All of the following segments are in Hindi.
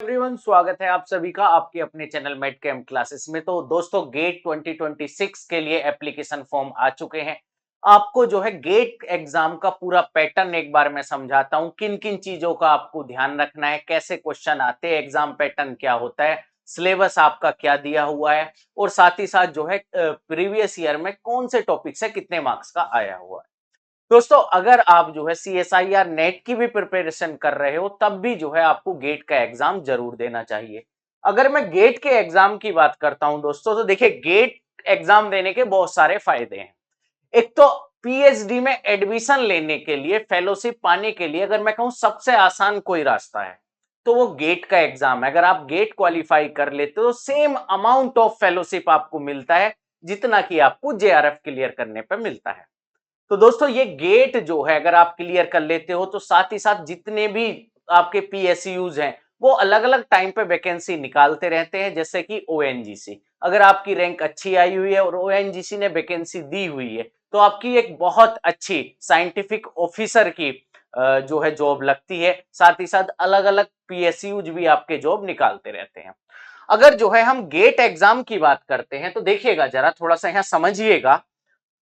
एवरीवन, स्वागत है आप सभी का आपके अपने चैनल मेड कैम्प क्लासेस में। तो दोस्तों, गेट 2026 के लिए एप्लीकेशन फॉर्म आ चुके हैं। आपको जो है गेट एग्जाम का पूरा पैटर्न एक बार मैं समझाता हूं, किन किन चीजों का आपको ध्यान रखना है, कैसे क्वेश्चन आते हैं, एग्जाम पैटर्न क्या होता है, सिलेबस आपका क्या दिया हुआ है, और साथ ही साथ जो है प्रीवियस ईयर में कौन से टॉपिक से कितने मार्क्स का आया हुआ है। दोस्तों, अगर आप जो है CSIR नेट की भी प्रिपरेशन कर रहे हो, तब भी जो है आपको गेट का एग्जाम जरूर देना चाहिए। अगर मैं गेट के एग्जाम की बात करता हूं दोस्तों, तो देखिए, गेट एग्जाम देने के बहुत सारे फायदे हैं। एक तो PhD में एडमिशन लेने के लिए, फेलोशिप पाने के लिए, अगर मैं कहूं सबसे आसान कोई रास्ता है तो वो गेट का एग्जाम है। अगर आप गेट क्वालिफाई कर लेते हो तो सेम अमाउंट ऑफ फेलोशिप आपको मिलता है जितना कि आपको JRF क्लियर करने पर मिलता है। तो दोस्तों, ये गेट जो है अगर आप क्लियर कर लेते हो तो साथ ही साथ जितने भी आपके PSUs हैं वो अलग अलग टाइम पे वैकेंसी निकालते रहते हैं, जैसे कि ONGC। अगर आपकी रैंक अच्छी आई हुई है और ONGC ने वैकेंसी दी हुई है तो आपकी एक बहुत अच्छी साइंटिफिक ऑफिसर की जो है जॉब लगती है। साथ ही साथ अलग अलग PSUs भी आपके जॉब निकालते रहते हैं। अगर जो है हम गेट एग्जाम की बात करते हैं तो देखिएगा, जरा थोड़ा सा यहाँ समझिएगा।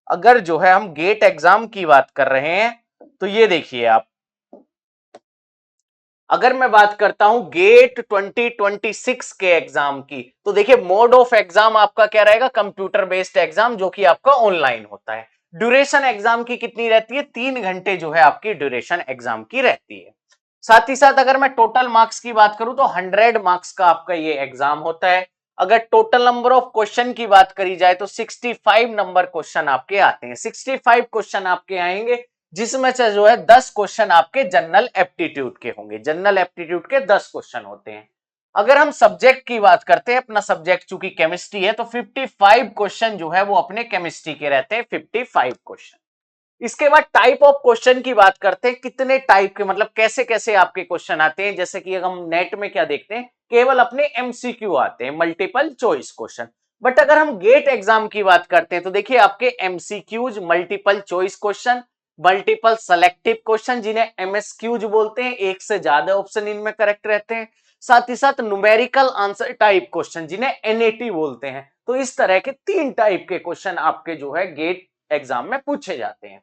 अगर जो है हम गेट एग्जाम की बात कर रहे हैं तो ये देखिए आप, अगर मैं बात करता हूं गेट 2026 के एग्जाम की, तो देखिए मोड ऑफ एग्जाम आपका क्या रहेगा, कंप्यूटर बेस्ड एग्जाम, जो कि आपका ऑनलाइन होता है। ड्यूरेशन एग्जाम की कितनी रहती है, 3 घंटे जो है आपकी ड्यूरेशन एग्जाम की रहती है। साथ ही साथ अगर मैं टोटल मार्क्स की बात करूं तो 100 मार्क्स का आपका ये एग्जाम होता है। अगर टोटल नंबर ऑफ क्वेश्चन की बात करी जाए तो 65 नंबर क्वेश्चन आपके आते हैं। 65 क्वेश्चन आपके आएंगे, जिसमें से जो है 10 क्वेश्चन आपके जनरल एप्टीट्यूड के होंगे। जनरल एप्टीट्यूड के 10 क्वेश्चन होते हैं। अगर हम सब्जेक्ट की बात करते हैं, अपना सब्जेक्ट चूंकि केमिस्ट्री है, तो 55 क्वेश्चन जो है वो अपने केमिस्ट्री के रहते हैं, 55 क्वेश्चन। इसके बाद टाइप ऑफ क्वेश्चन की बात करते हैं, कितने टाइप के, मतलब कैसे कैसे आपके क्वेश्चन आते हैं। जैसे कि हम नेट में क्या देखते हैं, केवल अपने MCQ आते हैं, मल्टीपल चॉइस क्वेश्चन। बट अगर हम गेट एग्जाम की बात करते हैं तो देखिए, आपके MCQs, multiple choice question, multiple selective question जिन्हें MSQs बोलते हैं, एक से ज्यादा ऑप्शन इनमें करेक्ट रहते हैं। साथ ही साथ न्यूमेरिकल आंसर टाइप क्वेश्चन जिन्हें NAT बोलते हैं। तो इस तरह के 3 टाइप के क्वेश्चन आपके जो है गेट एग्जाम में पूछे जाते हैं।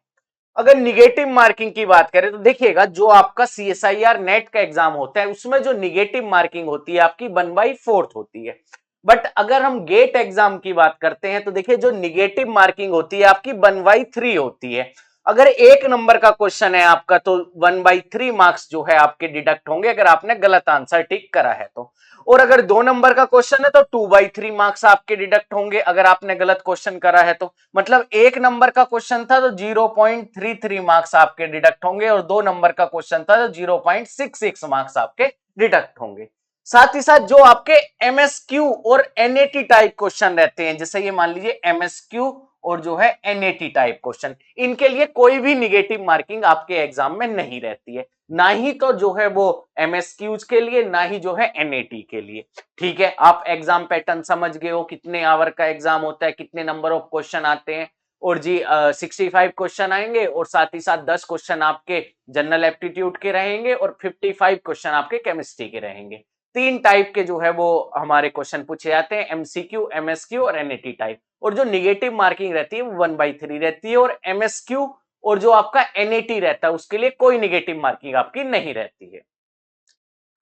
अगर निगेटिव मार्किंग की बात करें तो देखिएगा, जो आपका CSIR नेट का एग्जाम होता है उसमें जो निगेटिव मार्किंग होती है आपकी 1/4 होती है। बट अगर हम गेट एग्जाम की बात करते हैं तो देखिए, जो निगेटिव मार्किंग होती है आपकी 1/3 होती है। अगर 1 नंबर का क्वेश्चन है आपका तो 1/3 मार्क्स जो है आपके डिडक्ट होंगे, अगर आपने गलत आंसर टिक करा है तो। और अगर 2 नंबर का क्वेश्चन है तो 2/3 मार्क्स आपके डिडक्ट होंगे, अगर आपने गलत क्वेश्चन करा है तो। मतलब 1 नंबर का क्वेश्चन था तो 0.33 मार्क्स आपके डिडक्ट होंगे, और 2 नंबर का क्वेश्चन था तो 0.66 मार्क्स आपके डिडक्ट होंगे। साथ ही साथ जो आपके MSQ और NAT टाइप क्वेश्चन रहते हैं, जैसे ये मान लीजिए MSQ और जो है NAT टाइप क्वेश्चन, इनके लिए कोई भी निगेटिव मार्किंग आपके एग्जाम में नहीं रहती है। ना ही तो जो है वो MSQs के लिए, ना ही जो है NAT के लिए। ठीक है, आप एग्जाम पैटर्न समझ गए हो, कितने आवर का एग्जाम होता है, कितने नंबर ऑफ क्वेश्चन आते हैं। और जी 65 क्वेश्चन आएंगे, और साथ ही साथ 10 क्वेश्चन आपके जनरल एप्टीट्यूड के रहेंगे, और 55 क्वेश्चन आपके केमिस्ट्री के रहेंगे। 3 टाइप के जो है वो हमारे क्वेश्चन पूछे जाते हैं, MCQ, MSQ और NAT टाइप। और जो निगेटिव मार्किंग रहती है वो 1/3 रहती है, और MSQ और जो आपका NAT रहता है उसके लिए कोई निगेटिव मार्किंग आपकी नहीं रहती है।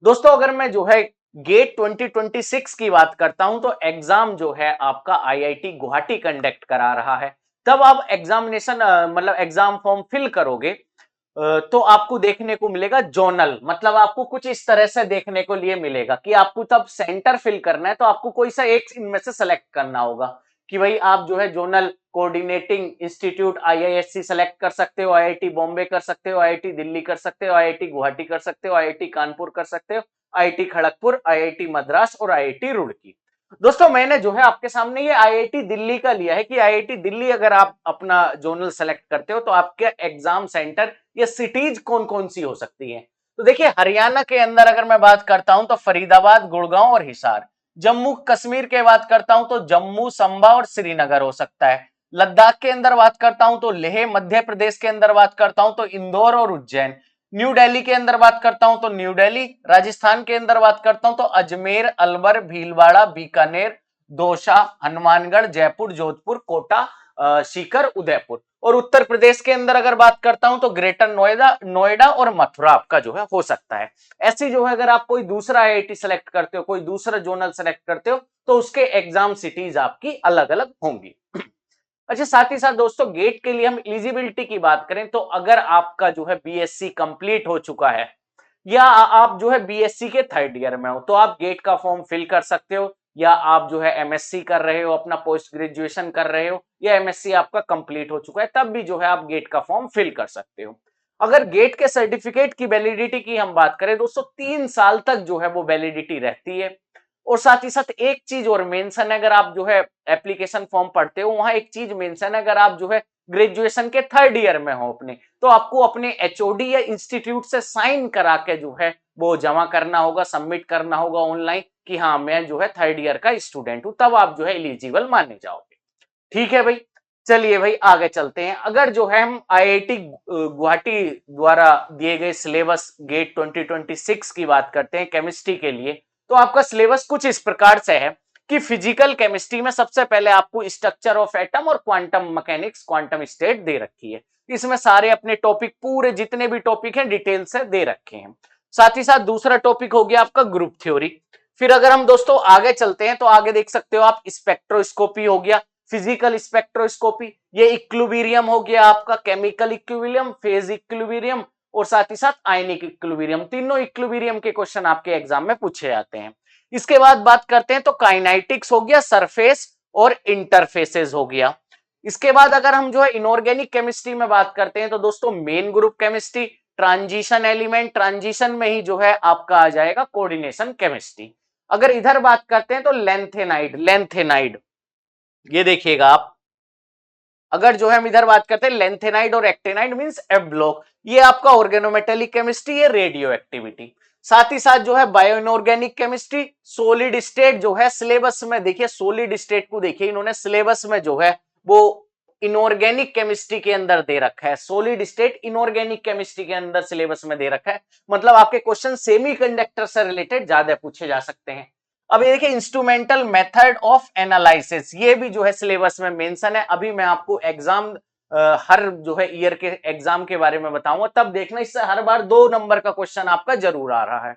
दोस्तों, अगर मैं जो है गेट 2026 की बात करता हूं तो एग्जाम जो है आपका IIT गुवाहाटी कंडक्ट करा रहा है। तब आप एग्जामिनेशन मतलब एग्जाम फॉर्म फिल करोगे, तो आपको देखने को मिलेगा जोनल, मतलब आपको कुछ इस तरह से देखने को लिए मिलेगा कि आपको तब सेंटर फिल करना है तो आपको कोई सा एक इनमें से सेलेक्ट करना होगा कि भाई आप जो है zonal coordinating institute IISc select कर सकते हो, IIT बॉम्बे कर सकते हो, IIT दिल्ली कर सकते हो, IIT गुवाहाटी कर सकते हो, IIT कानपुर कर सकते हो, IIT खड़गपुर, IIT मद्रास और IIT रुड़की। दोस्तों, मैंने जो है आपके सामने ये IIT दिल्ली का लिया है कि IIT दिल्ली अगर आप अपना जोनल सेलेक्ट करते हो तो आपके एग्जाम सेंटर या सिटीज कौन कौन सी हो सकती हैं। तो देखिए, हरियाणा के अंदर अगर मैं बात करता हूं तो फरीदाबाद, गुड़गांव और हिसार। जम्मू कश्मीर के बात करता हूं तो जम्मू, संबा और श्रीनगर हो सकता है। लद्दाख के अंदर बात करता हूं तो लेह, मध्य प्रदेश के अंदर बात करता हूं तो इंदौर और उज्जैन। न्यू दिल्ली के अंदर बात करता हूं तो न्यू दिल्ली, राजस्थान के अंदर बात करता हूं तो अजमेर, अलवर, भीलवाड़ा, बीकानेर, दौसा, हनुमानगढ़, जयपुर, जोधपुर, कोटा, सीकर, उदयपुर। और उत्तर प्रदेश के अंदर अगर बात करता हूं तो ग्रेटर नोएडा, नोएडा और मथुरा आपका जो है हो सकता है। ऐसी जो है अगर आप कोई दूसरा आईआईटी सेलेक्ट करते हो, कोई दूसरा जोनल सेलेक्ट करते हो तो उसके एग्जाम सिटीज आपकी अलग अलग होंगी। अच्छा, साथ ही साथ दोस्तों गेट के लिए हम एलिजिबिलिटी की बात करें तो अगर आपका जो है बीएससी कंप्लीट हो चुका है या आप जो है बीएससी के थर्ड ईयर में हो तो आप गेट का फॉर्म फिल कर सकते हो, या आप जो है एमएससी कर रहे हो, अपना पोस्ट ग्रेजुएशन कर रहे हो, या एमएससी आपका कंप्लीट हो चुका है तब भी जो है आप गेट का फॉर्म फिल कर सकते हो। अगर गेट के सर्टिफिकेट की वैलिडिटी की हम बात करें दोस्तों 3 साल तक जो है वो वैलिडिटी रहती है। और साथ ही साथ एक चीज और मेंशन है, अगर आप जो है एप्लीकेशन फॉर्म पढ़ते हो वहां एक चीज मेंशन है, अगर आप जो है ग्रेजुएशन के थर्ड ईयर में हो अपने, तो आपको अपने एचओडी या इंस्टीट्यूट से साइन करा के जो है वो जमा करना होगा, सबमिट करना होगा ऑनलाइन कि हाँ मैं जो है थर्ड ईयर का स्टूडेंट हूं, तब आप जो है एलिजिबल माने जाओगे। ठीक है भाई, चलिए भाई आगे चलते हैं। अगर जो है हम आईआईटी गुवाहाटी द्वारा दिए गए सिलेबस गेट 2026 की बात करते हैं केमिस्ट्री के लिए, तो आपका सिलेबस कुछ इस प्रकार से है कि फिजिकल केमिस्ट्री में सबसे पहले आपको स्ट्रक्चर ऑफ एटम और क्वांटम मैकेनिक्स, क्वांटम स्टेट दे रखी है। इसमें सारे अपने टॉपिक पूरे जितने भी टॉपिक हैं डिटेल से दे रखे हैं। साथ ही साथ दूसरा टॉपिक हो गया आपका ग्रुप थ्योरी। फिर अगर हम दोस्तों आगे चलते हैं तो आगे देख सकते हो आप स्पेक्ट्रोस्कोपी हो गया, फिजिकल स्पेक्ट्रोस्कोपी, ये इक्विलिब्रियम हो गया आपका, केमिकल इक्विलिब्रियम, फेज इक्विलिब्रियम और साथ ही साथ आयनिक इक्विलिब्रियम। तीनों इक्विलिब्रियम के क्वेश्चन आपके एग्जाम में पूछे जाते हैं। इसके बाद बात करते हैं तो काइनेटिक्स हो गया, सरफेस और इंटरफेसेस हो गया। इसके बाद अगर हम जो है इनऑर्गेनिक केमिस्ट्री में बात करते हैं तो दोस्तों main group chemistry, transition element, transition में ही जो है आपका आ जाएगा कोऑर्डिनेशन केमिस्ट्री। अगर इधर बात करते हैं तो लेंथेनाइड, लेंथेनाइड ये देखिएगा आप, अगर जो है हम इधर बात करते हैं लेंथेनाइड और एक्टेनाइड मींस एफ ब्लॉक, ये आपका ऑर्गेनोमेटेलिक केमिस्ट्री, ये रेडियो एक्टिविटी। साथ ही साथ जो है bio inorganic chemistry, solid state जो है सिलेबस में देखिए, सॉलिड स्टेट को देखिए इन्होंने सिलेबस में जो है वो इनऑर्गेनिक केमिस्ट्री के अंदर दे रखा है, सॉलिड स्टेट इनऑर्गेनिक केमिस्ट्री के अंदर सिलेबस में दे रखा है। मतलब आपके क्वेश्चन सेमीकंडक्टर से रिलेटेड ज्यादा पूछे जा सकते हैं। अब ये देखिए इंस्ट्रूमेंटल मेथड ऑफ एनालिसिस, ये भी जो है सिलेबस में मेंशन है। अभी मैं आपको एग्जाम हर जो है ईयर के एग्जाम के बारे में बताऊंगा, तब देखना इससे हर बार 2 नंबर का क्वेश्चन आपका जरूर आ रहा है।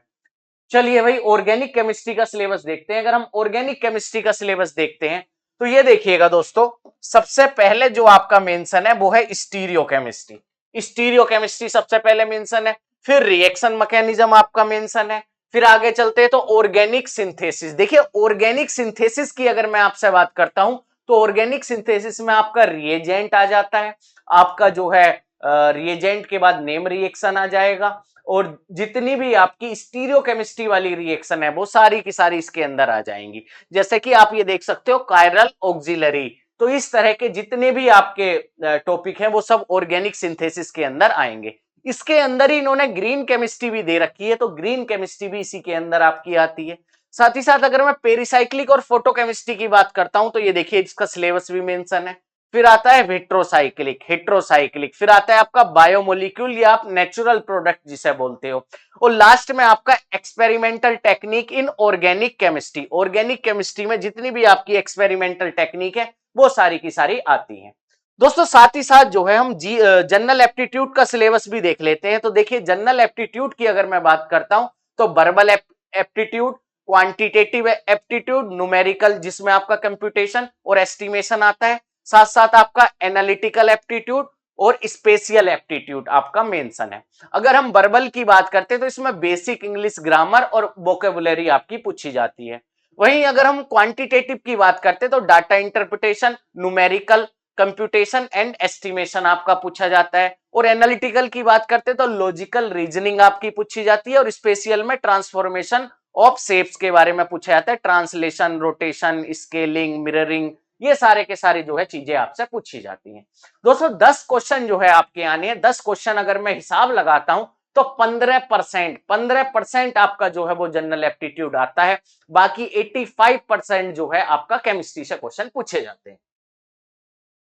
चलिए भाई ऑर्गेनिक केमिस्ट्री का सिलेबस देखते हैं। अगर हम ऑर्गेनिक केमिस्ट्री का सिलेबस देखते हैं तो ये देखिएगा दोस्तों, सबसे पहले जो आपका मेंशन है वो है स्टीरियो केमिस्ट्री। स्टीरियो केमिस्ट्री सबसे पहले मेंशन है, फिर रिएक्शन मैकेनिज्म आपका मेंशन है, फिर आगे चलते हैं तो ऑर्गेनिक सिंथेसिस। देखिए ऑर्गेनिक सिंथेसिस की अगर मैं आपसे बात करता हूं तो ऑर्गेनिक सिंथेसिस में आपका रिएजेंट आ जाता है, आपका जो है रिएजेंट के बाद नेम रिएक्शन आ जाएगा, और जितनी भी आपकी स्टीरियोकेमिस्ट्री वाली रिएक्शन है वो सारी की सारी इसके अंदर आ जाएंगी। जैसे कि आप ये देख सकते हो कायरल ऑक्सिलरी, तो इस तरह के जितने भी आपके टॉपिक हैं वो सब ऑर्गेनिक सिंथेसिस के अंदर आएंगे। इसके अंदर ही इन्होंने ग्रीन केमिस्ट्री भी दे रखी है, तो ग्रीन केमिस्ट्री भी इसी के अंदर आपकी आती है। साथ ही साथ अगर मैं पेरिसाइक्लिक और फोटोकेमिस्ट्री की बात करता हूं तो ये देखिए इसका सिलेबस भी मेंशन है। फिर आता है हेट्रोसाइक्लिक, हेट्रोसाइक्लिक, फिर आता है आपका बायोमोलिक्यूल या आप नेचुरल प्रोडक्ट जिसे बोलते हो, और लास्ट में आपका experimental technique in organic chemistry. Organic chemistry में जितनी भी आपकी एक्सपेरिमेंटल टेक्निक है वो सारी की सारी आती हैं। दोस्तों साथ ही साथ जो है हम जनरल एप्टीट्यूड का सिलेबस भी देख लेते हैं। तो देखिए जनरल एप्टीट्यूड की अगर मैं बात करता हूं तो verbal aptitude, quantitative aptitude, numerical जिसमें आपका कंप्यूटेशन और एस्टिमेशन आता है, साथ साथ आपका एनालिटिकल एप्टीट्यूड और स्पेशियल एप्टीट्यूड आपका मेंशन है। अगर हम वर्बल की बात करते हैं तो इसमें बेसिक इंग्लिश ग्रामर और वोकेबुलरी आपकी पूछी जाती है। वहीं अगर हम क्वांटिटेटिव की बात करते हैं तो data interpretation, numerical, computation and estimation आपका पूछा जाता है, और एनालिटिकल की बात करते हैं तो लॉजिकल रीजनिंग आपकी पूछी जाती है, और स्पेशियल में ट्रांसफॉर्मेशन ऑफ शेप्स के बारे में पूछा जाता है, ट्रांसलेशन, रोटेशन, स्केलिंग, मिररिंग, ये सारे के सारे जो है चीजें आपसे पूछी जाती हैं। दोस्तों 10 क्वेश्चन जो है आपके आने हैं, 10 क्वेश्चन अगर मैं हिसाब लगाता हूं तो 15% आपका जो है वो जनरल एप्टीट्यूड आता है, बाकी 85% जो है आपका केमिस्ट्री से क्वेश्चन पूछे जाते हैं।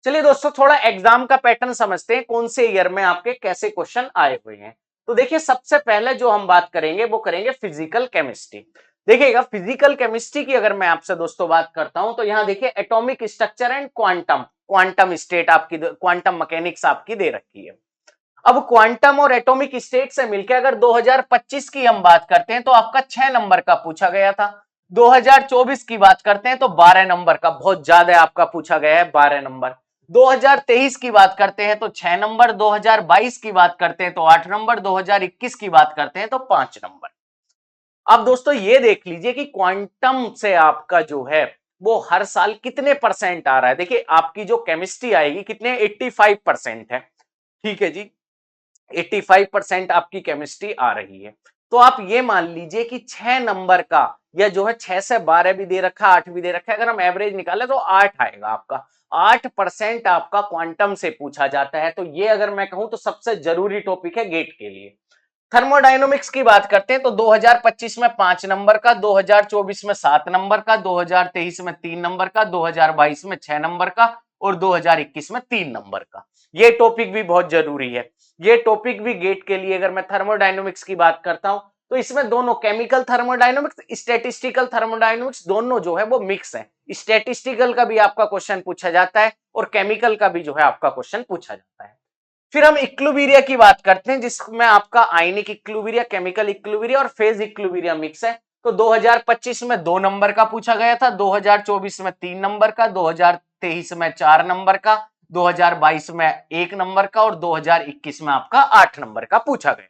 चलिए दोस्तों थोड़ा एग्जाम का पैटर्न समझते हैं, कौन से ईयर में आपके कैसे क्वेश्चन आए हुए हैं। तो देखिए सबसे पहले जो हम बात करेंगे वो करेंगे फिजिकल केमिस्ट्री। देखिएगा फिजिकल केमिस्ट्री की अगर मैं आपसे दोस्तों बात करता हूं तो यहां देखिए atomic structure and quantum quantum state आपकी क्वांटम मैकेनिक्स आपकी दे रखी है। अब क्वांटम और एटॉमिक स्टेट से मिलकर अगर 2025 की हम बात करते हैं तो आपका 6 नंबर का पूछा गया था। 2024 की बात करते हैं तो 12 नंबर का, बहुत ज्यादा आपका पूछा गया है 12 नंबर। 2023 की बात करते हैं तो 6 नंबर, 2022 की बात करते हैं तो 8 नंबर, 2021 की बात करते हैं तो 5 नंबर। अब दोस्तों ये देख लीजिए कि क्वांटम से आपका जो है वो हर साल कितने परसेंट आ रहा है। देखिए आपकी जो केमिस्ट्री आएगी कितने 85% है, ठीक है जी, 85% आपकी केमिस्ट्री आ रही है। तो आप ये मान लीजिए कि 6 नंबर का या जो है 6 से 12 भी दे रखा है, 8 भी दे रखा है, अगर हम एवरेज निकाले तो 8 आएगा आपका। 8% आपका क्वांटम से पूछा जाता है। तो ये अगर मैं कहूं तो सबसे जरूरी टॉपिक है गेट के लिए। थर्मोडायनामिक्स की बात करते हैं तो 2025 में 5 नंबर का, 2024 में 7 नंबर का, 2023 में 3 नंबर का, 2022 में 6 नंबर का और 2021 में 3 नंबर का। ये टॉपिक भी बहुत जरूरी है। ये टॉपिक भी गेट के लिए, अगर मैं थर्मोडायनामिक्स की बात करता हूं तो इसमें दोनों केमिकल थर्मोडायनामिक्स, स्टैटिस्टिकल थर्मोडायनामिक्स दोनों जो है वो मिक्स है। स्टैटिस्टिकल का भी आपका क्वेश्चन पूछा जाता है और केमिकल का भी जो है आपका क्वेश्चन पूछा जाता है। फिर हम इक्लुबेरिया की बात करते हैं जिसमें आपका आयनिक इक्लुबेरिया, केमिकल इक्लुबेरिया और फेज इक्लुबेरिया मिक्स है। तो 2025 में 2 नंबर का पूछा गया था, 2024 में 3 नंबर का, 2023 में 4 नंबर का, 2022 में 1 नंबर का और 2021 में आपका 8 नंबर का पूछा गया।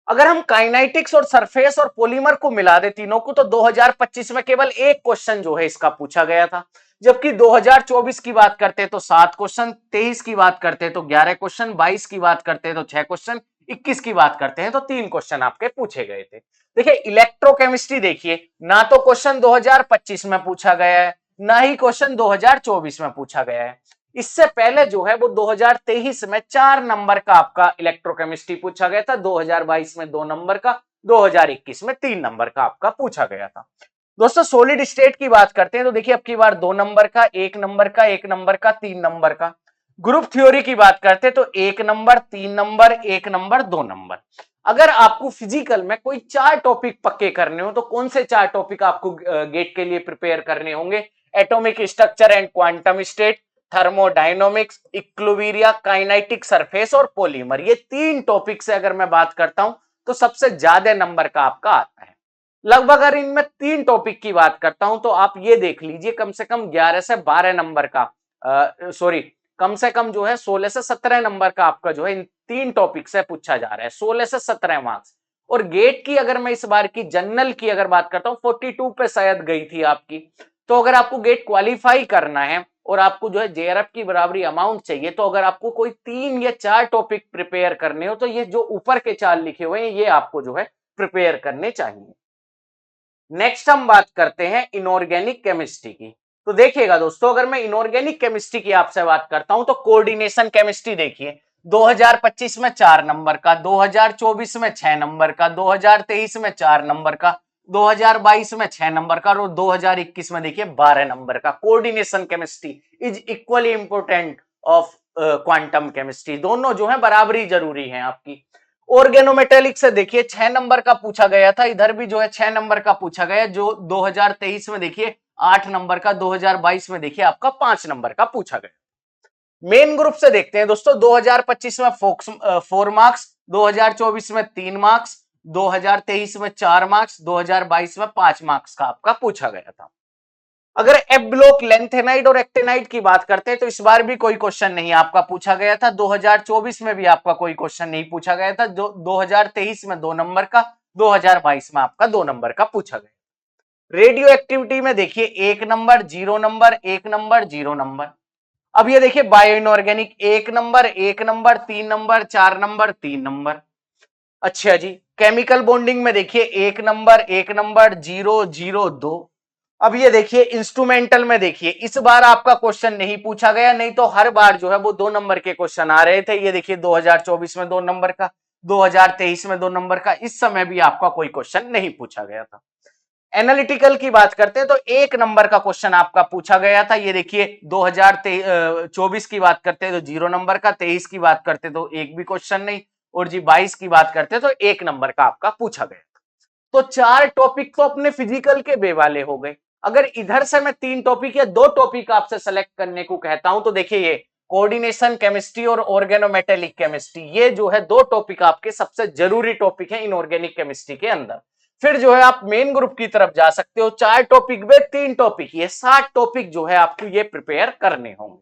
अगर हम काइनेटिक्स और सरफेस और पॉलीमर को मिला दे तीनों को तो 2025 में केवल एक क्वेश्चन जो है इसका पूछा गया था, जबकि 2024 की बात करते हैं तो 7 क्वेश्चन, 23 की बात करते हैं तो 11 क्वेश्चन, 22 की बात करते हैं तो 6 क्वेश्चन, 21 की बात करते हैं तो 3 क्वेश्चन आपके पूछे गए थे। देखिए इलेक्ट्रोकेमिस्ट्री देखिए, ना तो क्वेश्चन 2025 में पूछा गया है, ना ही क्वेश्चन 2024 में पूछा गया है। इससे पहले जो है वो 2023 में 4 नंबर का आपका इलेक्ट्रोकेमिस्ट्री पूछा गया था, 2022 में 2 नंबर का, 2021 में 3 नंबर का आपका पूछा गया था। दोस्तों सॉलिड स्टेट की बात करते हैं तो देखिए अब की बार 2 नंबर का, 1 नंबर का, 1 नंबर का, 3 नंबर का। ग्रुप थ्योरी की बात करते हैं तो 1 नंबर, 3 नंबर, 1 नंबर, 2 नंबर। अगर आपको फिजिकल में कोई 4 टॉपिक पक्के करने हो तो कौन से 4 टॉपिक आपको गेट के लिए प्रिपेयर करने होंगे? Atomic structure and quantum state, thermodynamics, equilibria, kinetic, surface और पॉलीमर। ये 3 टॉपिक से अगर मैं बात करता हूं तो सबसे ज्यादा नंबर का आपका आता है। लगभग अगर इनमें 3 टॉपिक की बात करता हूं तो आप ये देख लीजिए कम से कम 11 से 12 नंबर का, सॉरी कम से कम जो है 16 से 17 नंबर का आपका जो है इन 3 टॉपिक से पूछा जा रहा है, 16 से 17 मार्क्स। और गेट की अगर मैं इस बार की जनरल की अगर बात करता हूं 42 पे शायद गई थी आपकी। तो अगर आपको गेट क्वालिफाई करना है और आपको जो है जेआरएफ की बराबरी अमाउंट चाहिए तो अगर आपको कोई 3 या 4 टॉपिक प्रिपेयर करने हो तो ये जो ऊपर के 4 लिखे हुए हैं ये आपको जो है प्रिपेयर करने चाहिए। नेक्स्ट हम बात करते हैं इनऑर्गेनिक केमिस्ट्री की। तो देखिएगा दोस्तों, अगर मैं इनऑर्गेनिक केमिस्ट्री की आपसे बात करता हूं तो कोऑर्डिनेशन केमिस्ट्री देखिए 2025 में 4 नंबर का, 2024 में 6 नंबर का, 2023 में 4 नंबर का, 2022 में 6 नंबर का और 2021 में देखिए 12 नंबर का। Coordination chemistry is equally important of quantum chemistry. दोनों जो है बराबरी जरूरी है आपकी। ऑर्गेनोमेटेलिक से देखिए 6 नंबर का पूछा गया था, इधर भी जो है 6 नंबर का पूछा गया, जो 2023 में देखिए 8 नंबर का, 2022 में देखिए आपका 5 नंबर का पूछा गया। मेन ग्रुप से देखते हैं दोस्तों, 2025 में 4 मार्क्स, 2024 में 3 मार्क्स, 2023 में 4 मार्क्स, 2022 में 5 मार्क्स का आपका पूछा गया था। अगर एफ ब्लॉक, लेंथेनाइड और एक्टेनाइड की बात करते हैं तो इस बार भी कोई क्वेश्चन नहीं आपका पूछा गया था, 2024 में भी आपका कोई क्वेश्चन नहीं पूछा गया था, जो 2023 में 2 नंबर का, 2022 में आपका 2 नंबर का पूछा गया। रेडियो एक्टिविटी में देखिए 1 नंबर, 0 नंबर, 1 नंबर, 0 नंबर। अब ये देखिए bio inorganic 1 number, 1 number, 3 number, 4 number, 3 number. अच्छा जी, केमिकल बॉन्डिंग में देखिए 1 नंबर, 1 नंबर, 0, 0, 2। अब ये देखिए इंस्ट्रूमेंटल में देखिए इस बार आपका क्वेश्चन नहीं पूछा गया, नहीं तो हर बार जो है वो 2 नंबर के क्वेश्चन आ रहे थे। ये देखिए 2024 में 2 नंबर का, 2023 में 2 नंबर का, इस समय भी आपका कोई क्वेश्चन नहीं पूछा गया था। एनालिटिकल की बात करते हैं तो 1 नंबर का क्वेश्चन आपका पूछा गया था। ये देखिए 2024 की बात करते हैं तो 0 नंबर का, 23 की बात करते तो एक भी क्वेश्चन नहीं, और जी 22 की बात करते हैं तो 1 नंबर का आपका पूछा गया। तो 4 टॉपिक तो अपने फिजिकल के बे वाले हो गए। अगर इधर से मैं 3 टॉपिक या 2 टॉपिक आपसे सेलेक्ट करने को कहता हूं तो देखिए ये कोऑर्डिनेशन केमिस्ट्री और ऑर्गेनोमेटेलिक केमिस्ट्री, ये जो है 2 टॉपिक आपके सबसे जरूरी टॉपिक है इनऑर्गेनिक केमिस्ट्री के अंदर। फिर जो है आप मेन ग्रुप की तरफ जा सकते हो, 4 टॉपिक में 3 टॉपिक, ये 7 टॉपिक जो है आपको ये प्रिपेयर करने होंगे।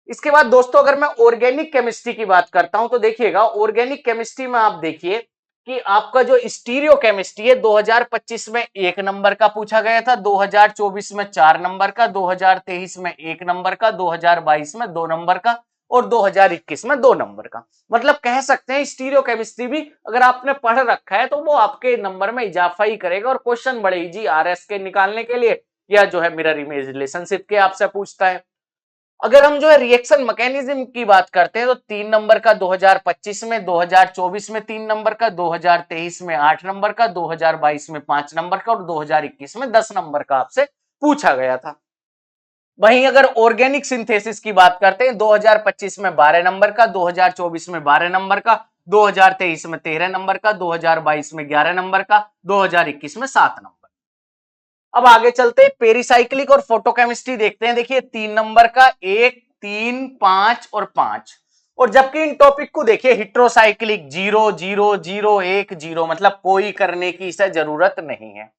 इसके बाद दोस्तों अगर मैं ऑर्गेनिक केमिस्ट्री की बात करता हूं तो देखिएगा ऑर्गेनिक केमिस्ट्री में आप देखिए कि आपका जो स्टीरियो केमिस्ट्री है 2025 में 1 नंबर का पूछा गया था, 2024 में 4 नंबर का, 2023 में 1 नंबर का, 2022 में 2 नंबर का और 2021 में 2 नंबर का। मतलब कह सकते हैं स्टीरियो केमिस्ट्री भी अगर आपने पढ़ रखा है तो वो आपके नंबर में इजाफा ही करेगा और क्वेश्चन बड़े इजी आरएस के निकालने के लिए या जो है मिरर इमेज रिलेशनशिप के आपसे पूछता है। अगर हम जो है रिएक्शन मैकेनिज्म की बात करते हैं तो 3 नंबर का 2025 में, 2024 में 3 नंबर का, 2023 में 8 नंबर का, 2022 में 5 नंबर का और 2021 में 10 नंबर का आपसे पूछा गया था। वहीं अगर ऑर्गेनिक सिंथेसिस की बात करते हैं 2025 में 12 नंबर का, 2024 में 12 नंबर का, 2023 में 13 नंबर का, 2022 में 11 नंबर का, 2021 में 7 नंबर। अब आगे चलते हैं पेरिसाइक्लिक और फोटोकेमिस्ट्री देखते हैं। देखिए 3 नंबर का 1, 3, 5 और 5, और जबकि इन टॉपिक को देखिए हिट्रोसाइक्लिक 0, 0, 0, 1, 0, मतलब कोई करने की इसे जरूरत नहीं है।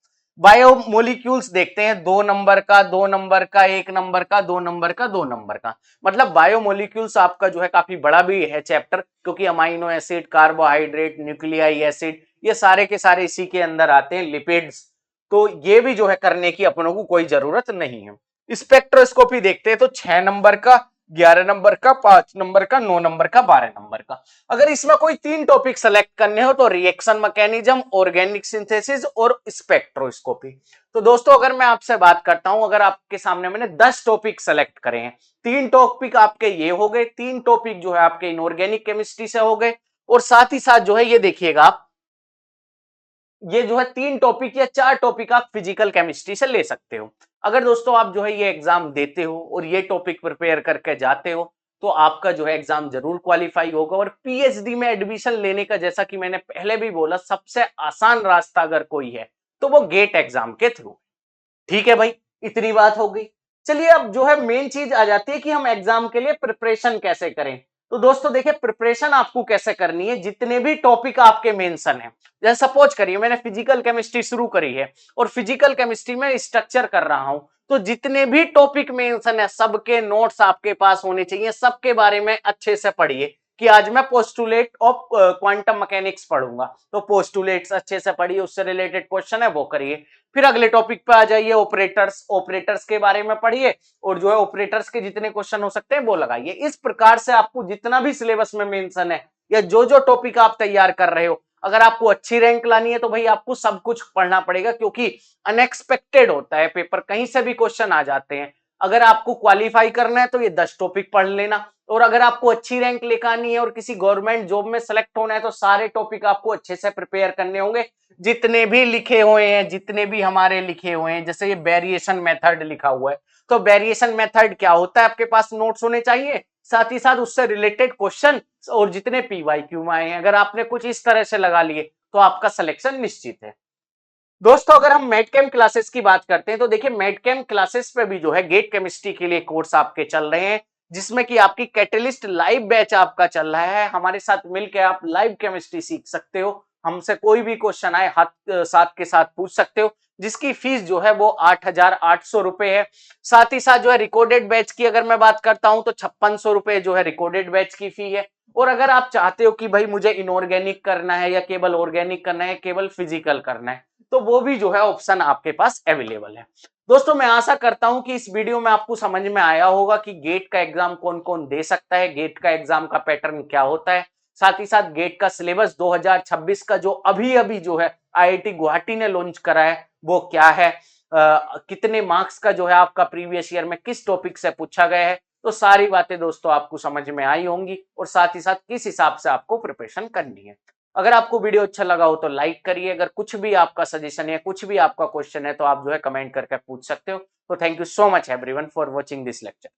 बायोमोलिक्यूल्स देखते हैं 2 नंबर का, 2 नंबर का, 1 नंबर का, 2 नंबर का, 2 नंबर का, मतलब बायोमोलिक्यूल्स आपका जो है काफी बड़ा भी है चैप्टर, क्योंकि amino acid, carbohydrate, nuclei acid, ये सारे के सारे इसी के अंदर आते हैं, लिपिड्स, तो ये भी जो है करने की अपनों को कोई जरूरत नहीं है। स्पेक्ट्रोस्कोपी देखते हैं तो 6 नंबर का, 11 नंबर का, 5 नंबर का, 9 नंबर का, 12 नंबर का। अगर इसमें कोई 3 टॉपिक सेलेक्ट करने हो तो रिएक्शन मैकेनिज्म, ऑर्गेनिक सिंथेसिस और स्पेक्ट्रोस्कोपी। तो दोस्तों अगर मैं आपसे बात करता हूं, अगर आपके सामने मैंने 10 टॉपिक सेलेक्ट करे हैं, 3 टॉपिक आपके ये हो गए, 3 टॉपिक जो है आपके इनऑर्गेनिक केमिस्ट्री से हो गए, और साथ ही साथ जो है ये देखिएगा आप ये जो है 3 टॉपिक या 4 टॉपिक आप फिजिकल केमिस्ट्री से ले सकते हो। अगर दोस्तों आप जो है ये एग्जाम देते हो और ये टॉपिक प्रिपेयर करके जाते हो तो आपका जो है एग्जाम जरूर क्वालिफाई होगा, और पीएचडी में एडमिशन लेने का जैसा कि मैंने पहले भी बोला सबसे आसान रास्ता अगर कोई है तो वो गेट एग्जाम के थ्रू। ठीक है भाई, इतनी बात हो गई। चलिए अब जो है मेन चीज आ जाती है कि हम एग्जाम के लिए प्रिपरेशन कैसे करें। तो दोस्तों देखिए प्रिपरेशन आपको कैसे करनी है, जितने भी टॉपिक आपके मेंशन है, जैसे सपोज करिए मैंने फिजिकल केमिस्ट्री शुरू करी है और फिजिकल केमिस्ट्री में स्ट्रक्चर कर रहा हूं, तो जितने भी टॉपिक मेंशन है सबके नोट्स आपके पास होने चाहिए, सबके बारे में अच्छे से पढ़िए। कि आज मैं पोस्टुलेट ऑफ क्वांटम मैकेनिक्स पढ़ूंगा तो पोस्टुलेट्स अच्छे से पढ़िए, उससे रिलेटेड क्वेश्चन है वो करिए। फिर अगले टॉपिक पे आ जाइए ऑपरेटर्स, ऑपरेटर्स के बारे में पढ़िए और जो है ऑपरेटर्स के जितने क्वेश्चन हो सकते हैं वो लगाइए। इस प्रकार से आपको जितना भी सिलेबस में मेंशन है या जो जो टॉपिक आप तैयार कर रहे हो, अगर आपको अच्छी रैंक लानी है तो भाई आपको सब कुछ पढ़ना पड़ेगा, क्योंकि अनएक्सपेक्टेड होता है पेपर, कहीं से भी क्वेश्चन आ जाते हैं। अगर आपको क्वालिफाई करना है तो ये 10 टॉपिक पढ़ लेना, और अगर आपको अच्छी रैंक लेकर आनी है और किसी गवर्नमेंट जॉब में सेलेक्ट होना है तो सारे टॉपिक आपको अच्छे से प्रिपेयर करने होंगे, जितने भी लिखे हुए हैं, जितने भी हमारे लिखे हुए हैं। जैसे ये वेरिएशन मेथड लिखा हुआ है तो वेरिएशन मेथड क्या होता है आपके पास नोट्स होने चाहिए, साथ ही साथ उससे रिलेटेड क्वेश्चन और जितने पीवाईक्यू में आए हैं, अगर आपने कुछ इस तरह से लगा लिए तो आपका सिलेक्शन निश्चित है। दोस्तों अगर हम मेडकेम क्लासेस की बात करते हैं तो देखिए मेडकेम क्लासेस पे भी जो है गेट केमिस्ट्री के लिए कोर्स आपके चल रहे हैं, जिसमें कि आपकी कैटलिस्ट लाइव बैच आपका चल रहा है। हमारे साथ मिलकर आप लाइव केमिस्ट्री सीख सकते हो, हमसे कोई भी क्वेश्चन आए हाथ साथ के साथ पूछ सकते हो, जिसकी फीस जो है वो 8,800 रुपए है। साथ ही साथ जो है रिकॉर्डेड बैच की अगर मैं बात करता हूं तो 5600 रुपए जो है रिकॉर्डेड बैच की फी है। और अगर आप चाहते हो कि भाई मुझे इनऑर्गेनिक करना है या केवल ऑर्गेनिक करना है, केवल फिजिकल करना है, तो वो भी जो है ऑप्शन आपके पास अवेलेबल है। दोस्तों मैं आशा करता हूं कि इस वीडियो में आपको समझ में आया होगा कि गेट का एग्जाम कौन कौन दे सकता है, गेट का एग्जाम का पैटर्न क्या होता है, साथ ही साथ गेट का सिलेबस 2026 का जो अभी अभी जो है आईआईटी गुवाहाटी ने लॉन्च करा है वो क्या है, कितने मार्क्स का जो है आपका प्रीवियस ईयर में किस टॉपिक से पूछा गया है, तो सारी बातें दोस्तों आपको समझ में आई होंगी, और साथ ही साथ किस हिसाब से आपको प्रिपरेशन करनी है। अगर आपको वीडियो अच्छा लगा हो तो लाइक करिए, अगर कुछ भी आपका सजेशन है, कुछ भी आपका क्वेश्चन है तो आप जो है कमेंट करके पूछ सकते हो। तो thank you so much everyone for watching this lecture.